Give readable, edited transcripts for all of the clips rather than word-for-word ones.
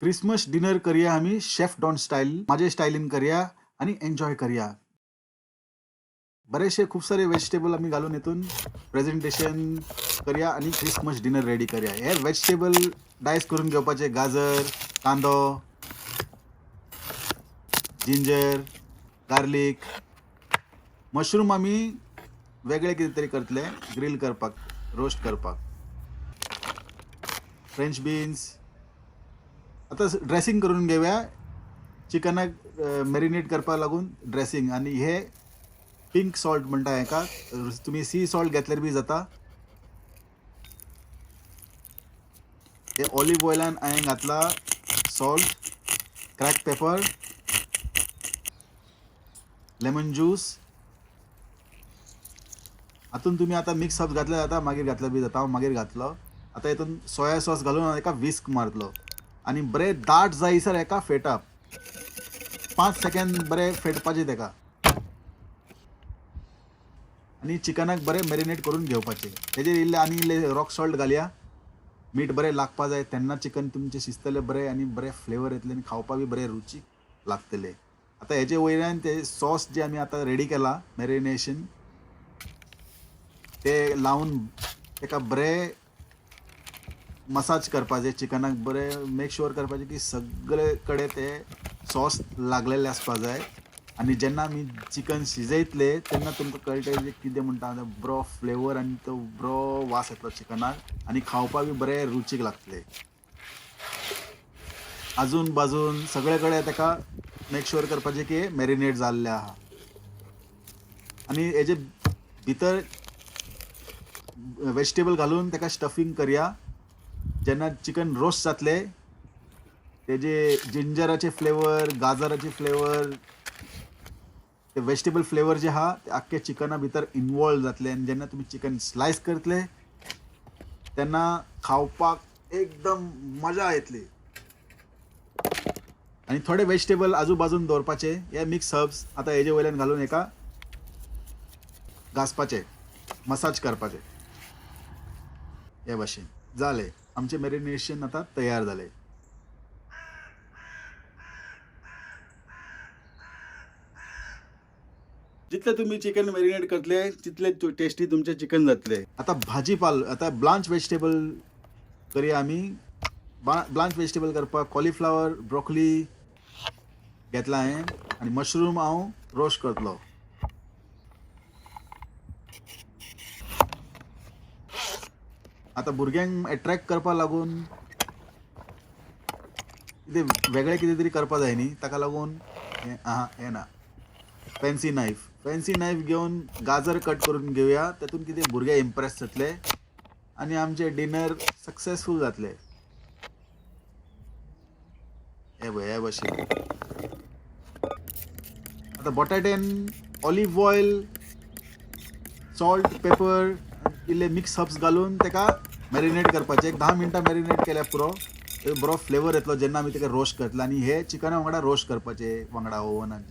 Christmas dinner करूया आम्ही chef don style माझे स्टाईलीन करूया आणि एन्जॉय करूया. बरेचसे खूप सारे व्हेजिटेबल आम्ही घालून इथून प्रेझेंटेशन करूया आणि क्रिसमस डिनर रेडी करूया. हे व्हेजिटेबल डायस करून घेवपाचे गाजर, कांदो, जिंजर, गार्लिक, मशरूम आम्ही वेगळे कितें तरी करतले ग्रिल करपाक, रोस्ट करपाक. French beans. आता ड्रेसिंग करून घेऊया. चिकनाक मॅरिनेट करपाक लागून ड्रेसिंग आणि हे पिंक सॉल्ट म्हणटा हेका. तुम्ही सी सॉल्ट घेतल्यार बी जाता. हे ऑलिव्ह ऑयलान हांवें घातला salt, crack paper, lemon juice. हातून तुम्ही आता मिक्स अप घातले जाता, मागीर घातलं बी जाता. हांव मागीर घातलो. आता हितून सोया सॉस घालून एका विस्क मारतलो आणि बरे दाट जायसर एका फेटप. 5 सेकंद बरे फेटपाचे तेका आणि चिकनाक बरे मॅरिनेट करून घेवपाचे. तेजेर इल्ले आनी इल्ले रॉक सॉल्ट घालया. मीठ बरें लागपा जाय तेन्ना चिकन तुमचें शिजतलें बरें आनी बरें फ्लेवर येतले आनी खावपाक बी बरें रुचीक लागतले. आतां हेजे वयल्यान ते सॉस जे आमी आतां रेडी केला मॅरिनेशन ते लावन तेका बरें मसाज करपाचें. चिकनाक बरें मेक शुअर करपाचें की सगळे कडेन ते सॉस लागलेले आसपा जाय आनी जेन्ना आमी चिकन शिजयतले तेन्ना तुमकां कळटलें जे कितें म्हणटा बरो फ्लेवर आनी तो बरो वास येतलो चिकनाक आनी खावपाक बी बरें रुचीक लागतले. आजून बाजून सगळे कडेन तेका मेक शुअर करपाचें की मॅरिनेट जाल्ले आहा आनी हेजे भितर वेजिटेबल घालून तेका स्टफिंग करया. जेन्ना चिकन रोस्ट जातले तेजे जिंजराचे फ्लेवर, गाजराचे फ्लेवर, ते वेजिटेबल फ्लेवर जे आहा ते आख्खे चिकना भितर इन्वॉल्व जातले आनी जेन्ना तुमी चिकन स्लायस करतले तेन्ना खावपाक एकदम मजा येतली. आणि थोडे वेजिटेबल आजूबाजून दवरपाचे. हे मिक्स हर्ब्स आता हेजे वयल्यान घालून एका घासपाचे, मसाज करपाचे. हे भाशेन जाले आमचे मॅरिनेशन आता तयार जाले. जितले तुम्ही चिकन मॅरिनेट करतले तितले टेस्टी तुमचे चिकन जातले. आता भाजीपाल आता ब्लांच वेजिटेबल करूया आमी. ब्लांच वेजिटेबल करपाक कॉलीफ्लावर, ब्रोकली घेतला हांवें आनी मशरूम हांव रोस्ट करतलो. आता भुरग्यांक अट्रॅक्ट करपा लागून कितें वेगळें कितें तरी करपा जाय न्ही, ताका लागून हें ना फॅन्सी नायफ घेवन गाजर कट करून घेवया. तातूंत कितें भुरगे इम्प्रेस जातले आनी आमचे डिनर सक्सेसफूल जातले. हे भाशेन आता बटाट्यान ऑलिव्ह ऑयल, सॉल्ट, पेपर, इल्ले मिक्स हर्ब्स घालून तेका मॅरिनेट करपाचें. 10 मिनटां मॅरिनेट केल्यार पुरो. बरो फ्लेवर येतलो जेन्ना आमी तेका रोस्ट करतले आनी हे चिकना वांगडा रोस्ट करपाचे वांगडा ओवनान.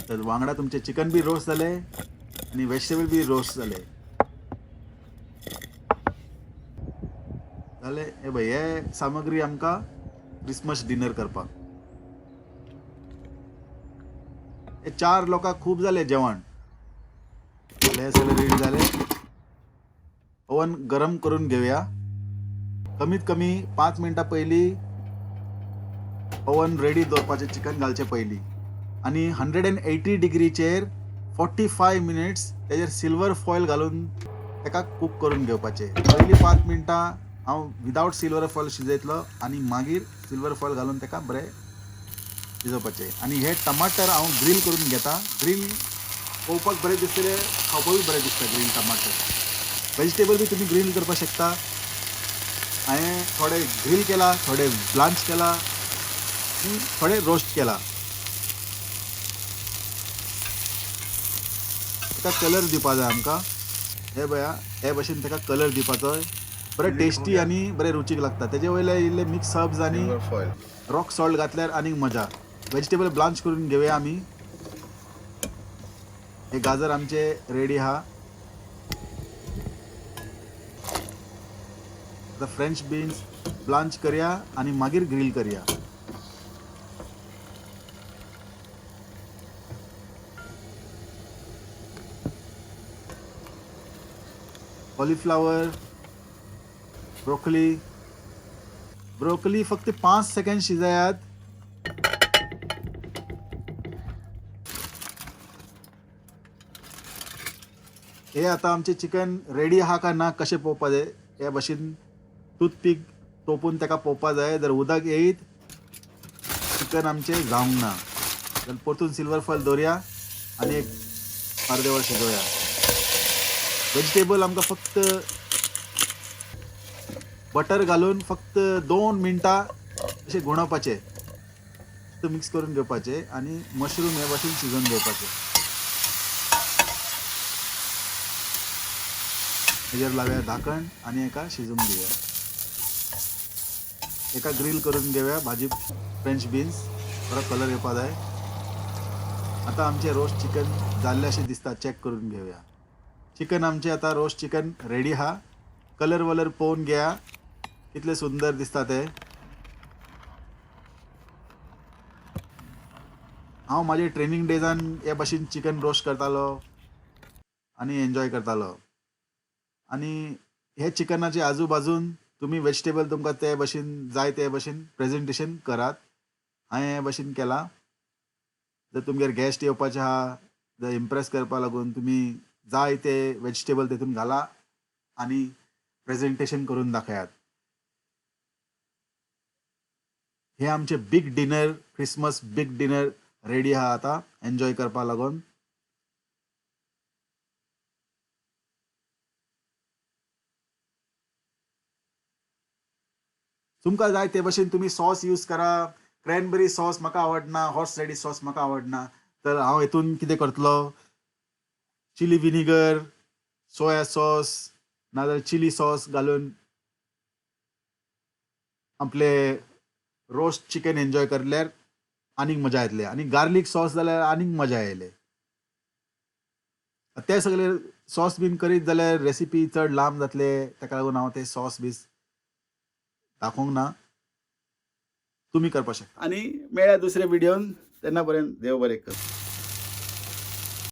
तर वांगडा तुमचे चिकन बी रोस्ट जाले आनी वेजिटेबल बी रोस्ट जाले. जाले हे पळय हे सामग्री आमकां क्रिसमस डिनर करपाक. हे 4 लोकांक खूब जालें जेवण. हे सगळे रेडी जाले. ओवन गरम करून घेवया. कमीत कमी 5 मिनटां पयलीं ओवन रेडी दवरपाचें चिकन घालचे पयलीं आनी 180 डिग्रीचेर 45 मिनिट्स तेजेर सिल्वर फॉयल घालून तेका कूक करून घेवपाचें. पयलीं 5 मिनटां हांव विदावट सिल्वर फॉयल शिजयतलो आनी मागीर सिल्वर फॉयल घालून तेका बरें शिजोवपाचें. आनी हे टमाटर हांव ग्रील करून घेता. ग्रील पळोवपाक बरें दिसतले, खावपाक बी बरें दिसता ग्रील टमाटर. वेजिटेबल बी तुमी ग्रील करपाक शकता. हांवें थोडे ग्रील केला, थोडे ब्लांच केला आनी थोडे रोस्ट केला. तेका कलर दिवपा जाय आमकां. हे पळया हे भाशेन तेका कलर दिवपाचो. बरें टेस्टी आनी बरें रुचीक लागता. तेजे वयले इल्ले मिक्स हर्ब्स आनी रॉक सॉल्ट घातल्यार आनीक मजा. वेजिटेबल ब्लांच करून घेवया आमी. हे गाजर आमचे रेडी आहा. आता फ्रेंच बीन्स ब्लांच करया आणि मागीर ग्रिल करया. कॉलीफ्लावर, ब्रोकली फक्त 5 सेकंड शिजायात. हे आता आमचे चिकन रेडी आहा का ना कशें पळोवपा जाय. हे भाशेन टूथपीक तोपून ताका पळोवपा जाय. जर उदक येयत चिकन आमचें जावंक ना. तर परतून सिल्वर फॉयल दवरया आनी एक अर्दे वर शिजोवया. व्हेजिटेबल आमकां फक्त बटर घालून फक्त 2 मिनटां अशें घुणोवपाचे, मिक्स करून घेवपाचे आणि मशरूम हे भाशेन शिजोवन घेवपाचे. हेजेर लावया धाकण आणि एका शिजून घेवया. एका ग्रिल करून घेवया भाजी फ्रेंच बीन्स, बरो कलर येवपा जाय. आता आमचे रोस्ट चिकन जाल्ले अशें दिसता, चेक करून घेवया. चिकन आमचे आता रोस्ट चिकन रेडी आहा. कलर वलर पळोवन घेया कितले सुंदर दिसता ते. हांव माझे ट्रेनिंग डेजान हे भाशेन चिकन रोस्ट करतालो आणि एन्जॉय करतालो. आणि हे चिकनाचे आजूबाजून तुम्ही व्हेजिटेबल तुमकां ते भाशेन जाय ते भाशेन प्रेझेंटेशन करात. हांवें हे भाशेन केला. जर तुमगेर गेस्ट येवपाचे आहा, जर इम्प्रेस करपा लागून तुमी जाय ते व्हेजिटेबल तेतून घाला आणि प्रेझेंटेशन करून दाखयात. हे आमचे big dinner, Christmas big dinner ready आहा आता एन्जॉय करपा लागून. तुमकां जाय ते भाशेन तुम्ही सॉस यूज करा. क्रॅनबेरी सॉस म्हाका आवडना, हॉर्स रेडिश सॉस म्हाका आवडना, तर हांव हेतून कितें करतलो, चिली विनिगर, सोया सॉस नाजाल्यार चिली सॉस घालून आपले रोस्ट चिकन एन्जॉय करल्यार आनीक मजा येतले. आणि गार्लिक सॉस जाल्यार आनीक मजा येयले. ते सगळे सॉस बीन करीत जाल्यार रेसिपी चड लांब जातले, ताका लागून हांव ते सॉस बीस दाखोवंक ना. तुम्ही करपाक शकता. आणि मेळ्या दुसऱ्या व्हिडिओन, तेन्ना पर्यंत देव बरें कर.